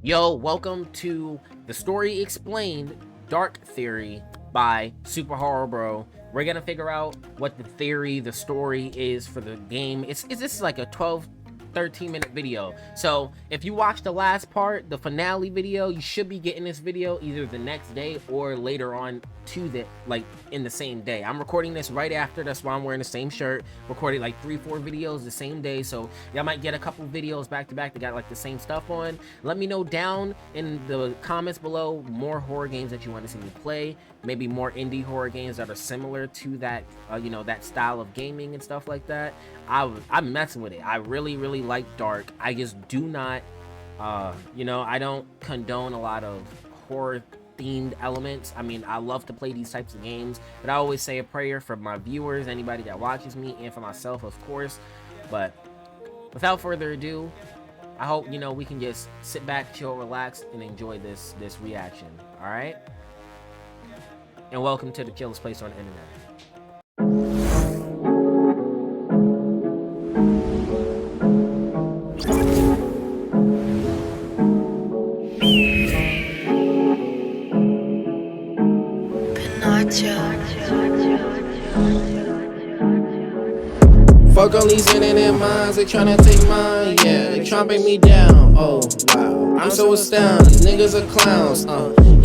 Yo, welcome to the Story Explained Dark Theory by Super Horror Bro. We're gonna figure out what the theory, the story is for the game. This is like a 13-minute video. So if you watch the last part, the finale video, you should be getting this video either the next day or later on to the in the same day. I'm recording this right after, that's why I'm wearing the same shirt. Recorded like 3-4 videos the same day, so y'all might get a couple videos back to back that got like the same stuff on. Let me know down in the comments below more horror games that you want to see me play, maybe more indie horror games that are similar to that that style of gaming and stuff like that. I'm messing with it. I really like Dark. I just do not I don't condone a lot of horror themed elements. I mean, I love to play these types of games, but I always say a prayer for my viewers, anybody that watches me, and for myself, of course. But without further ado, I hope we can just sit back, chill, relax, and enjoy this reaction. All right, and welcome to the chillest place on the internet. Fuck all these internet minds, they tryna take mine, yeah, they tryna bring me down, oh wow, I'm so astounded, these niggas are clowns,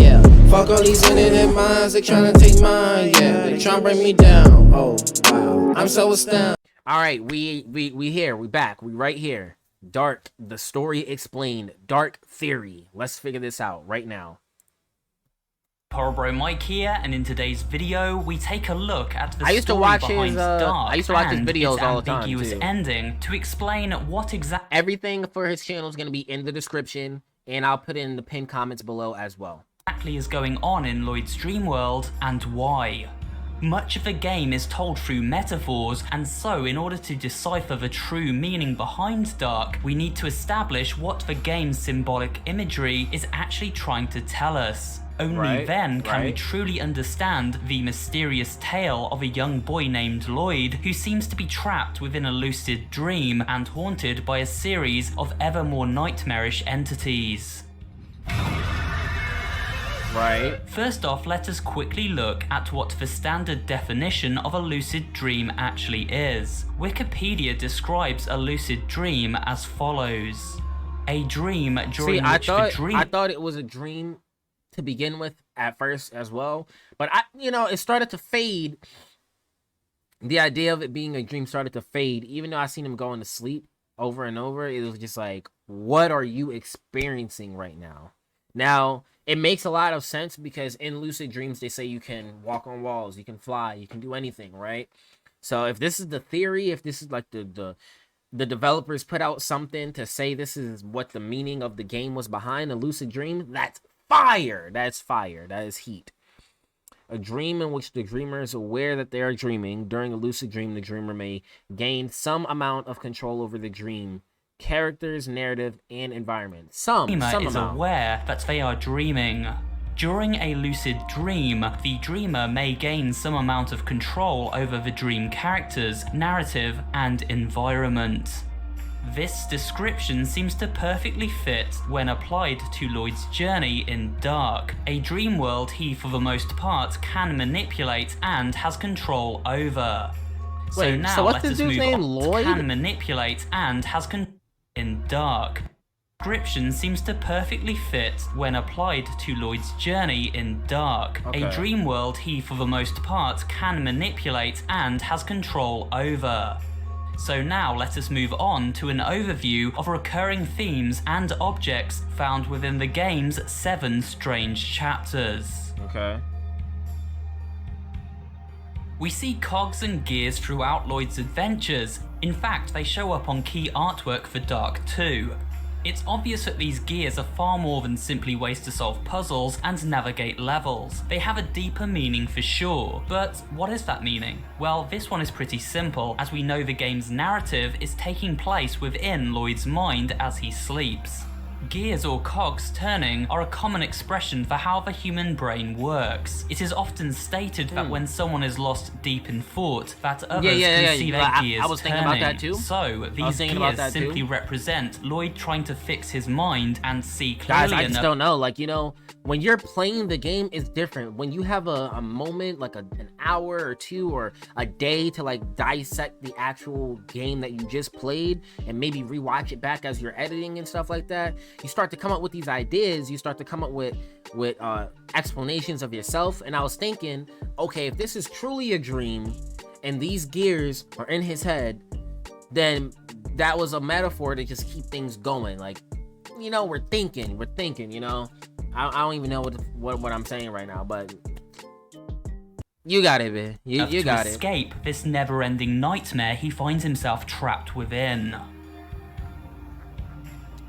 yeah, fuck all these internet minds, they tryna take mine, yeah, they tryna bring me down, oh wow, I'm so astounded. Alright, we here, we back, we right here. Dark, the Story Explained, Dark Theory. Let's figure this out right now. Horror Bro Mike here, and in today's video, we take a look at the I used to story watch behind his Dark videos its all the time ambiguous too. ending to explain what exactly Everything for his channel is going to be in the description, and I'll put it in the pinned comments below as well. is going on in Lloyd's dream world and why. Much of the game is told through metaphors, and so in order to decipher the true meaning behind Dark, we need to establish what the game's symbolic imagery is actually trying to tell us. Only then can we truly understand the mysterious tale of a young boy named Lloyd who seems to be trapped within a lucid dream and haunted by a series of ever more nightmarish entities. First off, let us quickly look at what the standard definition of a lucid dream actually is. Wikipedia describes a lucid dream as follows. A dream during which the dream... I thought it was a dream to begin with at first as well, but it started to fade. The idea of it being a dream started to fade, even though I seen him going to sleep over and over. It was just like, what are you experiencing right now? Now, it makes a lot of sense because in lucid dreams, they say you can walk on walls, you can fly, you can do anything, right? So if this is the theory, if this is like the developers put out something to say this is what the meaning of the game was behind a lucid dream, that's fire. That's fire. That is heat. A dream in which the dreamer is aware that they are dreaming. During a lucid dream, the dreamer may gain some amount of control over the dream, characters, narrative, and environment. Some amount. Aware that they are dreaming. During a lucid dream, the dreamer may gain some amount of control over the dream characters, narrative, and environment. This description seems to perfectly fit when applied to Lloyd's journey in Dark, a dream world he for the most part can manipulate and has control over. So now let us move on. Lloyd? Can manipulate and has control in Dark. Description seems to perfectly fit when applied to Lloyd's journey in Dark, a dream world he for the most part can manipulate and has control over. So now let us move on to an overview of recurring themes and objects found within the game's 7 strange chapters. We see cogs and gears throughout Lloyd's adventures. In fact, they show up on key artwork for Dark 2. It's obvious that these gears are far more than simply ways to solve puzzles and navigate levels. They have a deeper meaning for sure, but what is that meaning? Well, this one is pretty simple, as we know the game's narrative is taking place within Lloyd's mind as he sleeps. Gears or cogs turning are a common expression for how the human brain works. It is often stated that when someone is lost deep in thought, that others can see their gears I was thinking turning. about that too. So these gears simply represent Lloyd trying to fix his mind and see clearly. Guys, I just don't know. Like, you know, when you're playing the game, it's different. When you have a moment, like an hour or two or a day to like dissect the actual game that you just played and maybe rewatch it back as you're editing and stuff like that, you start to come up with these ideas. You start to come up with explanations of yourself. And I was thinking, okay, if this is truly a dream and these gears are in his head, then that was a metaphor to just keep things going. Like, you know, we're thinking, you know. I don't even know what I'm saying right now, but you got it, man. You got it. To escape this never-ending nightmare he finds himself trapped within.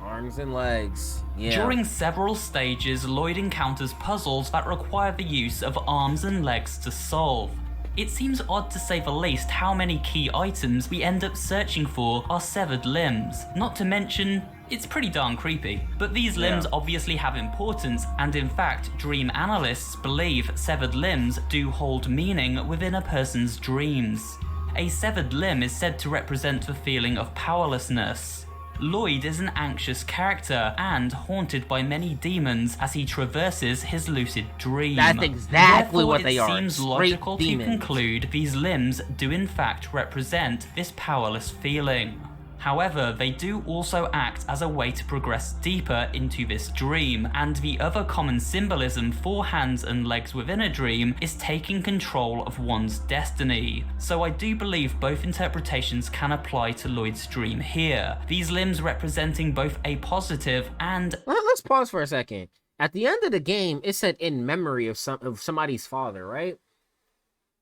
Arms and legs. Yeah. During several stages, Lloyd encounters puzzles that require the use of arms and legs to solve. It seems odd to say the least how many key items we end up searching for are severed limbs. Not to mention, it's pretty darn creepy. But these limbs obviously have importance, and in fact, dream analysts believe severed limbs do hold meaning within a person's dreams. A severed limb is said to represent the feeling of powerlessness. Lloyd is an anxious character and haunted by many demons as he traverses his lucid dream. That's exactly what they are. It seems logical to conclude these limbs do in fact represent this powerless feeling. However, they do also act as a way to progress deeper into this dream, and the other common symbolism for hands and legs within a dream is taking control of one's destiny. So I do believe both interpretations can apply to Lloyd's dream here, these limbs representing both a positive and... Let's pause for a second. At the end of the game, it said in memory of somebody's father, right?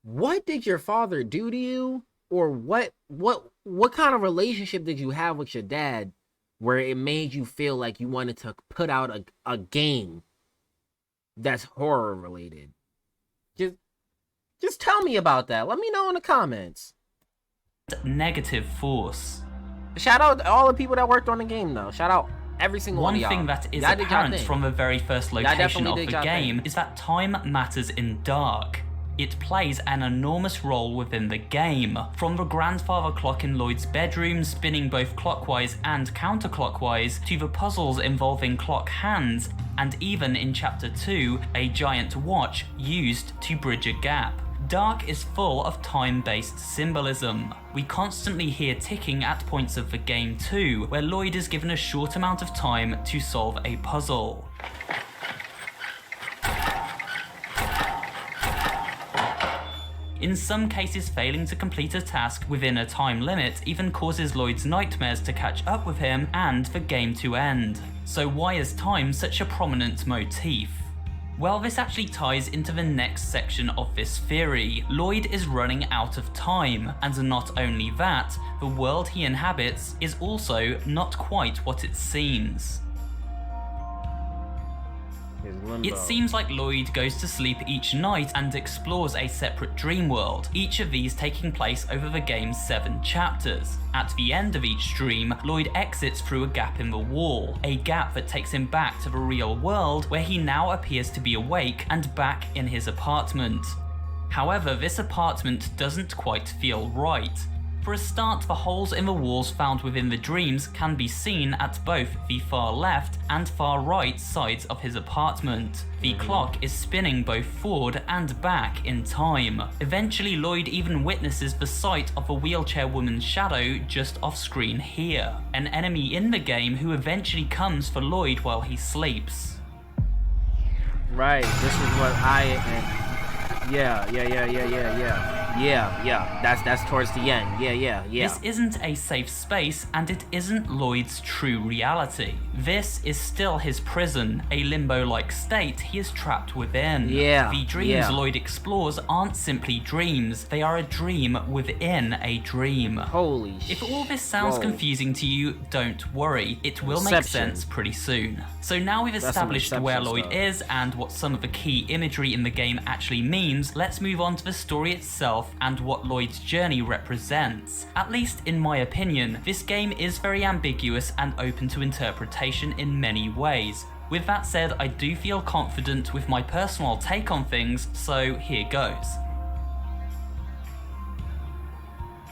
What did your father do to you? Or what kind of relationship did you have with your dad where it made you feel like you wanted to put out a game that's horror related? Just tell me about that. Let me know in the comments. Negative force. Shout out to all the people that worked on the game though. Shout out every single one of y'all. One thing that is apparent from the very first location of the game is that time matters in Darq. It plays an enormous role within the game, from the grandfather clock in Lloyd's bedroom spinning both clockwise and counterclockwise, to the puzzles involving clock hands, and even in Chapter 2, a giant watch used to bridge a gap. Darq is full of time-based symbolism. We constantly hear ticking at points of the game too, where Lloyd is given a short amount of time to solve a puzzle. In some cases, failing to complete a task within a time limit even causes Lloyd's nightmares to catch up with him and the game to end. So why is time such a prominent motif? Well, this actually ties into the next section of this theory. Lloyd is running out of time, and not only that, the world he inhabits is also not quite what it seems. It seems like Lloyd goes to sleep each night and explores a separate dream world, each of these taking place over the game's 7 chapters. At the end of each dream, Lloyd exits through a gap in the wall, a gap that takes him back to the real world where he now appears to be awake and back in his apartment. However, this apartment doesn't quite feel right. For a start, the holes in the walls found within the dreams can be seen at both the far left and far right sides of his apartment. The clock is spinning both forward and back in time. Eventually, Lloyd even witnesses the sight of a wheelchair woman's shadow just off screen here, an enemy in the game who eventually comes for Lloyd while he sleeps. Right, this is what Yeah, that's towards the end. Yeah. This isn't a safe space, and it isn't Lloyd's true reality. This is still his prison, a limbo-like state he is trapped within. The dreams Lloyd explores aren't simply dreams, they are a dream within a dream. Holy shit. If all this sounds confusing to you, don't worry, it will make sense pretty soon. So now we've established where Lloyd is and what some of the key imagery in the game actually means, let's move on to the story itself himself and what Lloyd's journey represents. At least in my opinion, this game is very ambiguous and open to interpretation in many ways. With that said, I do feel confident with my personal take on things, so here goes.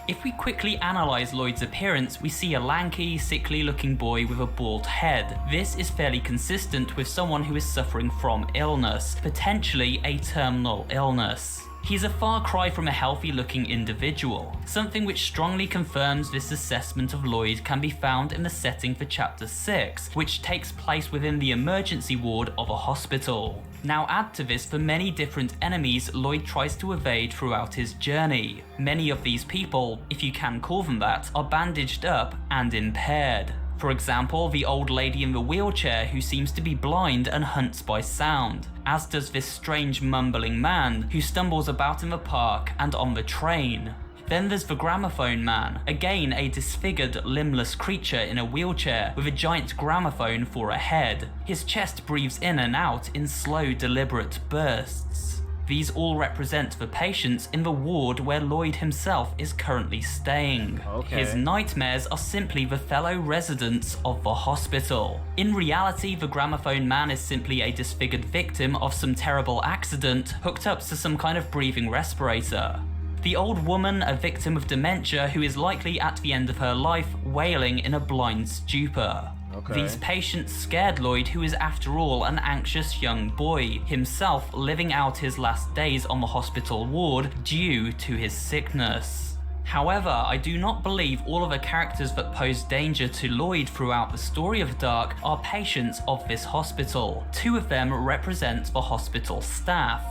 If we quickly analyse Lloyd's appearance, we see a lanky, sickly looking boy with a bald head. This is fairly consistent with someone who is suffering from illness, potentially a terminal illness. He's a far cry from a healthy looking individual, something which strongly confirms this assessment of Lloyd can be found in the setting for Chapter 6, which takes place within the emergency ward of a hospital. Now add to this the many different enemies Lloyd tries to evade throughout his journey. Many of these people, if you can call them that, are bandaged up and impaired. For example, the old lady in the wheelchair who seems to be blind and hunts by sound, as does this strange mumbling man who stumbles about in the park and on the train. Then there's the gramophone man, again a disfigured, limbless creature in a wheelchair with a giant gramophone for a head. His chest breathes in and out in slow, deliberate bursts. These all represent the patients in the ward where Lloyd himself is currently staying. Okay. His nightmares are simply the fellow residents of the hospital. In reality, the gramophone man is simply a disfigured victim of some terrible accident hooked up to some kind of breathing respirator. The old woman, a victim of dementia who is likely at the end of her life, wailing in a blind stupor. Okay. These patients scared Lloyd, who is after all an anxious young boy, himself living out his last days on the hospital ward due to his sickness. However, I do not believe all of the characters that pose danger to Lloyd throughout the story of Darq are patients of this hospital. Two of them represent the hospital staff.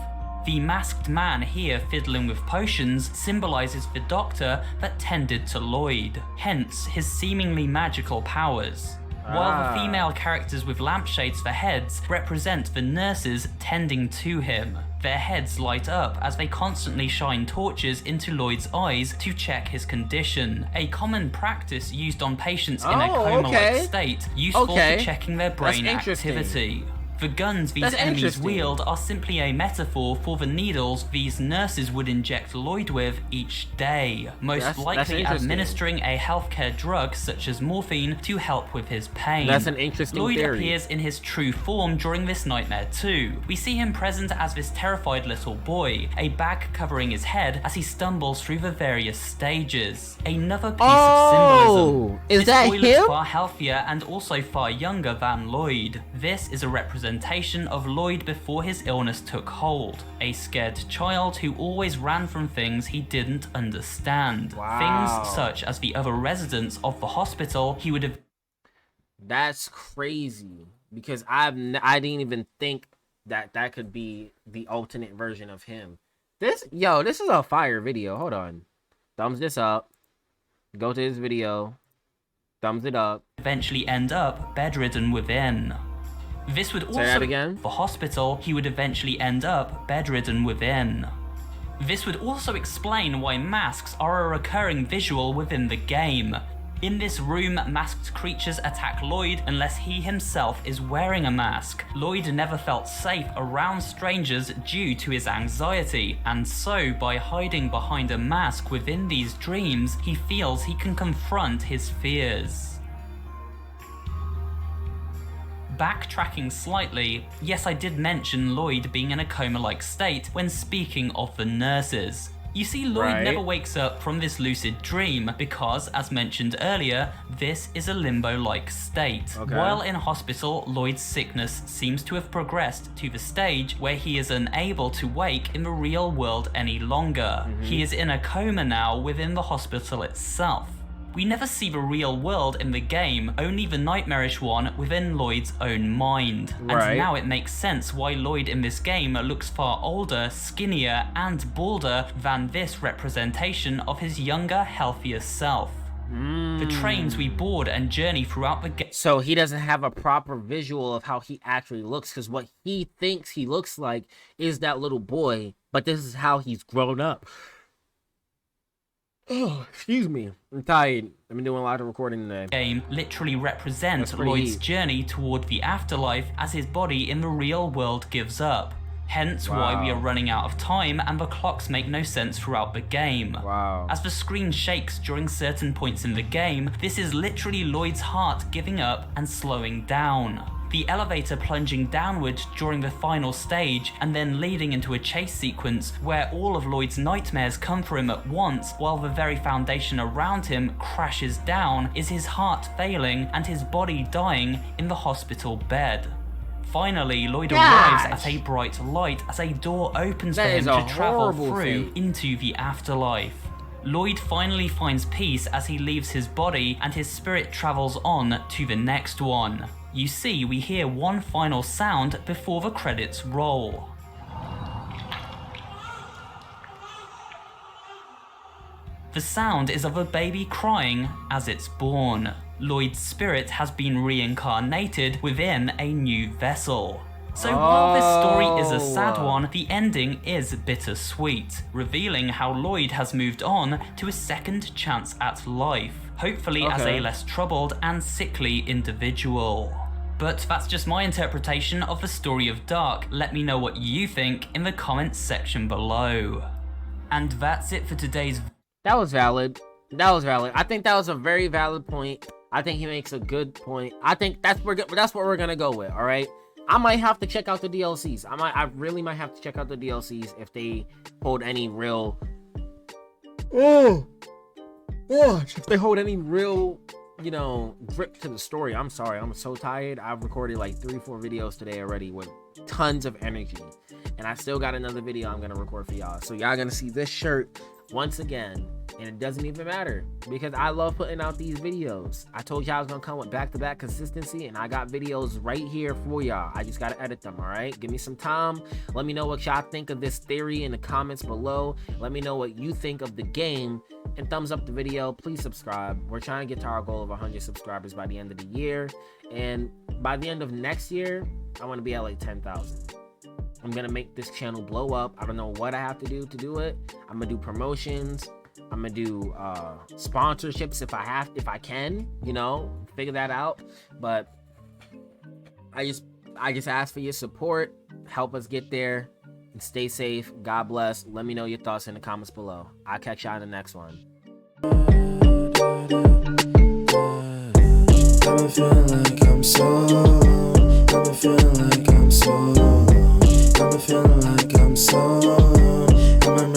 The masked man here fiddling with potions symbolizes the doctor that tended to Lloyd, hence his seemingly magical powers. While the female characters with lampshades for heads represent the nurses tending to him. Their heads light up as they constantly shine torches into Lloyd's eyes to check his condition, a common practice used on patients in a coma-like state, useful for checking their brain activity. The guns these enemies wield are simply a metaphor for the needles these nurses would inject Lloyd with each day, most likely administering a healthcare drug such as morphine to help with his pain. That's an interesting Lloyd theory. appears in his true form during this nightmare too. We see him present as this terrified little boy, a bag covering his head as he stumbles through the various stages. Another piece of symbolism. Is this that boy him? looks far healthier and also far younger than Lloyd. This is a representation of Lloyd before his illness took hold, a scared child who always ran from things he didn't understand. Wow. Things such as the other residents of the hospital he would have. That's crazy, because I didn't even think that could be the alternate version of him. This is a fire video. Hold on. Thumbs this up. Go to his video. Thumbs it up. Eventually end up bedridden within. This would also, Say that again? the hospital he would eventually end up bedridden within. This would also explain why masks are a recurring visual within the game. In this room, masked creatures attack Lloyd unless he himself is wearing a mask. Lloyd never felt safe around strangers due to his anxiety, and so by hiding behind a mask within these dreams, he feels he can confront his fears. Backtracking slightly, yes, I did mention Lloyd being in a coma-like state when speaking of the nurses. You see, Lloyd never wakes up from this lucid dream because, as mentioned earlier, this is a limbo-like state. While in hospital, Lloyd's sickness seems to have progressed to the stage where he is unable to wake in the real world any longer. He is in a coma now within the hospital itself. We never see the real world in the game, only the nightmarish one within Lloyd's own mind. And now it makes sense why Lloyd in this game looks far older, skinnier, and balder than this representation of his younger, healthier self. The trains we board and journey throughout the game. So he doesn't have a proper visual of how he actually looks, because what he thinks he looks like is that little boy, but this is how he's grown up. Oh, excuse me. I'm tired. I've been doing a lot of recording today. Game literally represents Lloyd's journey toward the afterlife as his body in the real world gives up. Hence why we are running out of time and the clocks make no sense throughout the game. As the screen shakes during certain points in the game, this is literally Lloyd's heart giving up and slowing down. The elevator plunging downward during the final stage and then leading into a chase sequence where all of Lloyd's nightmares come for him at once while the very foundation around him crashes down is his heart failing and his body dying in the hospital bed. Finally, Lloyd arrives at a bright light as a door opens for him to travel through into the afterlife. Lloyd finally finds peace as he leaves his body and his spirit travels on to the next one. You see, we hear one final sound before the credits roll. The sound is of a baby crying as it's born. Lloyd's spirit has been reincarnated within a new vessel. So while this story is a sad one, the ending is bittersweet, revealing how Lloyd has moved on to a second chance at life, hopefully as a less troubled and sickly individual. But that's just my interpretation of the story of Darq. Let me know what you think in the comments section below. And that's it for today's That was valid. That was valid. I think that was a very valid point. I think he makes a good point. I think that's what we're gonna go with. All right. I might have to check out the DLCs. I really might have to check out the DLCs if they hold any real. If they hold any real, you know, grip to the story. I'm sorry. I'm so tired. I've recorded like 3-4 videos today already with tons of energy, and I still got another video I'm gonna record for y'all. So y'all gonna see this shirt once again, and it doesn't even matter because I love putting out these videos. I told y'all I was gonna come with back-to-back consistency, and I got videos right here for y'all. I just gotta edit them. All right, give me some time. Let me know what y'all think of this theory in the comments below. Let me know what you think of the game, and thumbs up the video. Please subscribe. We're trying to get to our goal of 100 subscribers by the end of the year, and by the end of next year I want to be at like 10,000. I'm gonna make this channel blow up. I don't know what I have to do it. I'm gonna do promotions. I'm gonna do sponsorships if I can, you know, figure that out. But I just ask for your support. Help us get there, and stay safe. God bless. Let me know your thoughts in the comments below. I'll catch y'all in the next one. I've been feeling like I'm so. I've been feeling like I'm so. I've been feeling like I'm so. I'm